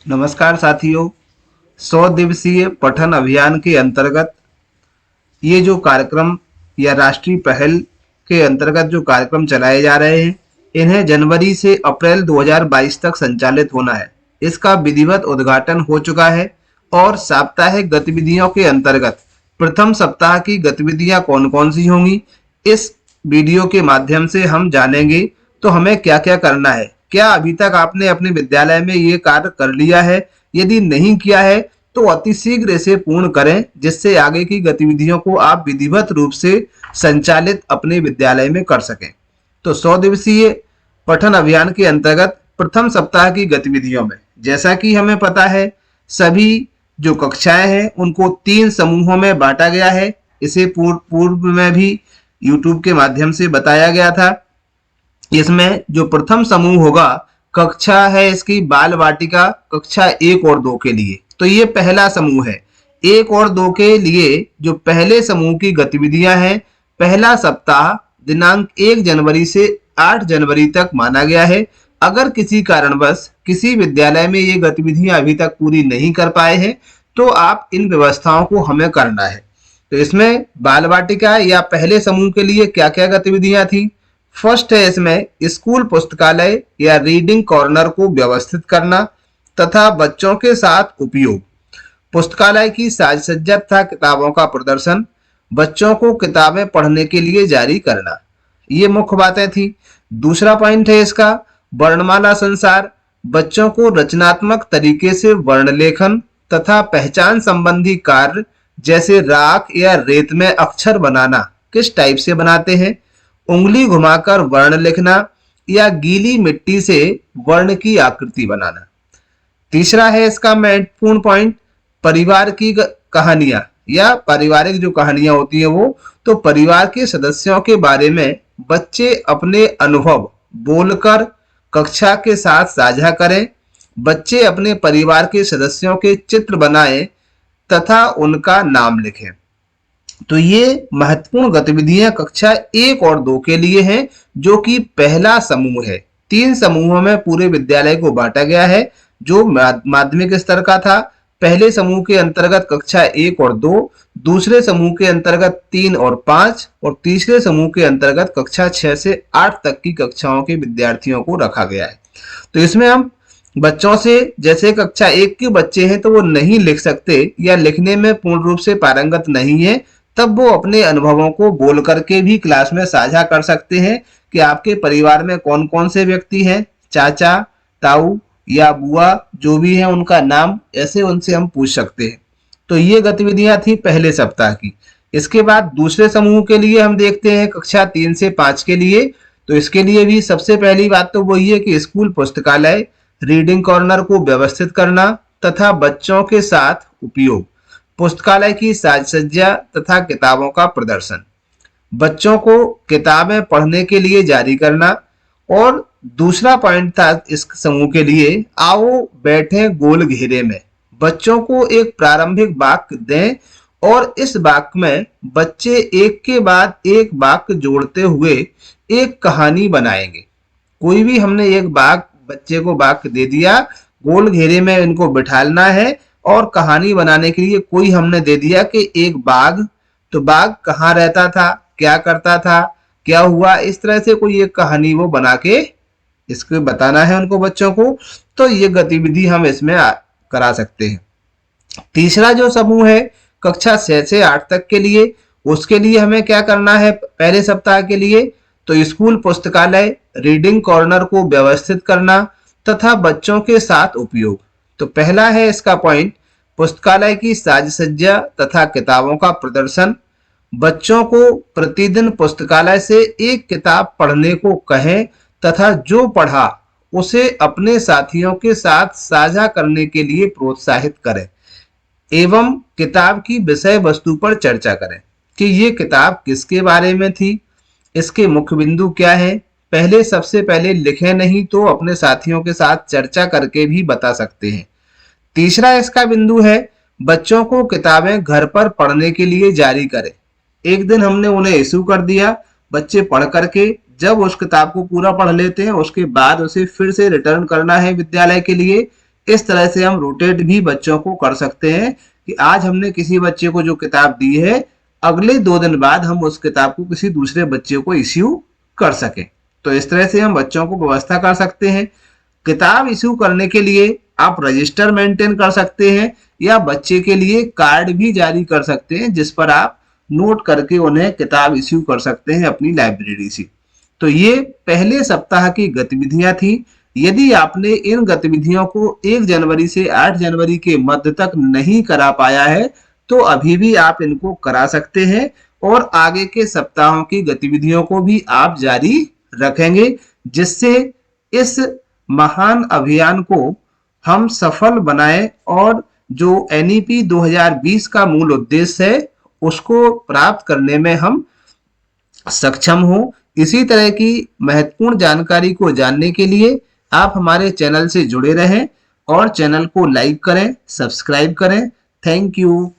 नमस्कार साथियों। 100 दिवसीय पठन अभियान के अंतर्गत ये जो कार्यक्रम या राष्ट्रीय पहल के अंतर्गत जो कार्यक्रम चलाए जा रहे हैं, इन्हें जनवरी से अप्रैल 2022 तक संचालित होना है। इसका विधिवत उद्घाटन हो चुका है और साप्ताहिक गतिविधियों के अंतर्गत प्रथम सप्ताह की गतिविधियां कौन कौन सी होंगी, इस वीडियो के माध्यम से हम जानेंगे। तो हमें क्या क्या करना है, क्या अभी तक आपने अपने विद्यालय में ये कार्य कर लिया है? यदि नहीं किया है तो अति शीघ्र इसे पूर्ण करें, जिससे आगे की गतिविधियों को आप विधिवत रूप से संचालित अपने विद्यालय में कर सकें। तो 100 दिवसीय पठन अभियान के अंतर्गत प्रथम सप्ताह की गतिविधियों में जैसा कि हमें पता है, सभी जो कक्षाएं हैं उनको 3 समूहों में बांटा गया है। इसे पूर्व में भी YouTube के माध्यम से बताया गया था। इसमें जो प्रथम समूह होगा, कक्षा है इसकी बाल वाटिका कक्षा 1 और 2 के लिए। तो ये पहला समूह है। 1 और 2 के लिए जो पहले समूह की गतिविधियां हैं, पहला सप्ताह दिनांक 1 जनवरी से 8 जनवरी तक माना गया है। अगर किसी कारणवश किसी विद्यालय में ये गतिविधियां अभी तक पूरी नहीं कर पाए हैं, तो आप इन व्यवस्थाओं को हमें करना है। तो इसमें बाल वाटिका या पहले समूह के लिए क्या क्या गतिविधियां थी? फर्स्ट है इसमें स्कूल पुस्तकालय या रीडिंग कॉर्नर को व्यवस्थित करना तथा बच्चों के साथ उपयोग, पुस्तकालय की साज सज्जा तथा किताबों का प्रदर्शन, बच्चों को किताबें पढ़ने के लिए जारी करना। ये मुख्य बातें थी। दूसरा पॉइंट है इसका वर्णमाला संसार, बच्चों को रचनात्मक तरीके से वर्ण लेखन तथा पहचान संबंधी कार्य जैसे राख या रेत में अक्षर बनाना किस टाइप से बनाते हैं, उंगली घुमाकर वर्ण लिखना या गीली मिट्टी से वर्ण की आकृति बनाना। तीसरा है इसका महत्वपूर्ण पॉइंट परिवार की कहानियां या पारिवारिक जो कहानियां होती हैं वो, तो परिवार के सदस्यों के बारे में बच्चे अपने अनुभव बोलकर कक्षा के साथ साझा करें। बच्चे अपने परिवार के सदस्यों के चित्र बनाएं तथा उनका नाम लिखें। तो ये महत्वपूर्ण गतिविधियां कक्षा 1 और 2 के लिए हैं, जो कि पहला समूह है। 3 समूहों में पूरे विद्यालय को बांटा गया है। जो माध्यमिक स्तर का था, पहले समूह के अंतर्गत कक्षा 1 और 2, दूसरे समूह के अंतर्गत 3 और 5 और तीसरे समूह के अंतर्गत कक्षा 6 से 8 तक की कक्षाओं के विद्यार्थियों को रखा गया है। तो इसमें हम बच्चों से, जैसे कक्षा 1 के बच्चे हैं तो वो नहीं लिख सकते या लिखने में पूर्ण रूप से पारंगत नहीं है, तब वो अपने अनुभवों को बोल करके भी क्लास में साझा कर सकते हैं कि आपके परिवार में कौन कौन से व्यक्ति हैं, चाचा, ताऊ या बुआ जो भी है उनका नाम, ऐसे उनसे हम पूछ सकते हैं। तो ये गतिविधियां थी पहले सप्ताह की। इसके बाद दूसरे समूह के लिए हम देखते हैं कक्षा 3 से 5 के लिए। तो इसके लिए भी सबसे पहली बात तो वही है कि स्कूल पुस्तकालय रीडिंग कॉर्नर को व्यवस्थित करना तथा बच्चों के साथ उपयोग, पुस्तकालय की साज सज्जा तथा किताबों का प्रदर्शन, बच्चों को किताबें पढ़ने के लिए जारी करना। और दूसरा पॉइंट था इस समूह के लिए आओ बैठे गोल घेरे में, बच्चों को एक प्रारंभिक वाक्य दें और इस वाक्य में बच्चे एक के बाद एक वाक्य जोड़ते हुए एक कहानी बनाएंगे। कोई भी हमने एक बच्चे को वाक्य दे दिया, गोल घेरे में इनको बिठाना है और कहानी बनाने के लिए कोई हमने दे दिया कि एक बाघ, तो बाघ कहाँ रहता था, क्या करता था, क्या हुआ, इस तरह से कोई एक कहानी वो बना के इसको बताना है उनको बच्चों को। तो ये गतिविधि हम इसमें करा सकते हैं। तीसरा जो समूह है कक्षा 6 से 8 तक के लिए, उसके लिए हमें क्या करना है पहले सप्ताह के लिए? तो स्कूल पुस्तकालय रीडिंग कॉर्नर को व्यवस्थित करना तथा बच्चों के साथ उपयोग। तो पहला है इसका पॉइंट पुस्तकालय की साज सज्जा तथा किताबों का प्रदर्शन, बच्चों को प्रतिदिन पुस्तकालय से एक किताब पढ़ने को कहें तथा जो पढ़ा उसे अपने साथियों के साथ साझा करने के लिए प्रोत्साहित करें एवं किताब की विषय वस्तु पर चर्चा करें कि ये किताब किसके बारे में थी, इसके मुख्य बिंदु क्या है। पहले सबसे पहले लिखें, नहीं तो अपने साथियों के साथ चर्चा करके भी बता सकते हैं। तीसरा इसका बिंदु है बच्चों को किताबें घर पर पढ़ने के लिए जारी करें। एक दिन हमने उन्हें इशू कर दिया, बच्चे पढ़ करके जब उस किताब को पूरा पढ़ लेते हैं उसके बाद उसे फिर से रिटर्न करना है विद्यालय के लिए इस तरह से हम रोटेट भी बच्चों को कर सकते हैं कि आज हमने किसी बच्चे को जो किताब दी है, अगले 2 दिन बाद हम उस किताब को किसी दूसरे बच्चे को इश्यू कर सकें। तो इस तरह से हम बच्चों को व्यवस्था कर सकते हैं। किताब इश्यू करने के लिए आप रजिस्टर मेंटेन कर सकते हैं या बच्चे के लिए कार्ड भी जारी कर सकते हैं, जिस पर आप नोट करके उन्हें किताब इश्यू कर सकते हैं अपनी लाइब्रेरी से। तो ये पहले सप्ताह की गतिविधियां थी। यदि आपने इन गतिविधियों को 1 जनवरी से 8 जनवरी के मध्य तक नहीं करा पाया है, तो अभी भी आप इनको करा सकते हैं और आगे के सप्ताहों की गतिविधियों को भी आप जारी रखेंगे, जिससे इस महान अभियान को हम सफल बनाएं और जो एनईपी 2020 का मूल उद्देश्य है उसको प्राप्त करने में हम सक्षम हो। इसी तरह की महत्वपूर्ण जानकारी को जानने के लिए आप हमारे चैनल से जुड़े रहें और चैनल को लाइक करें, सब्सक्राइब करें। Thank you.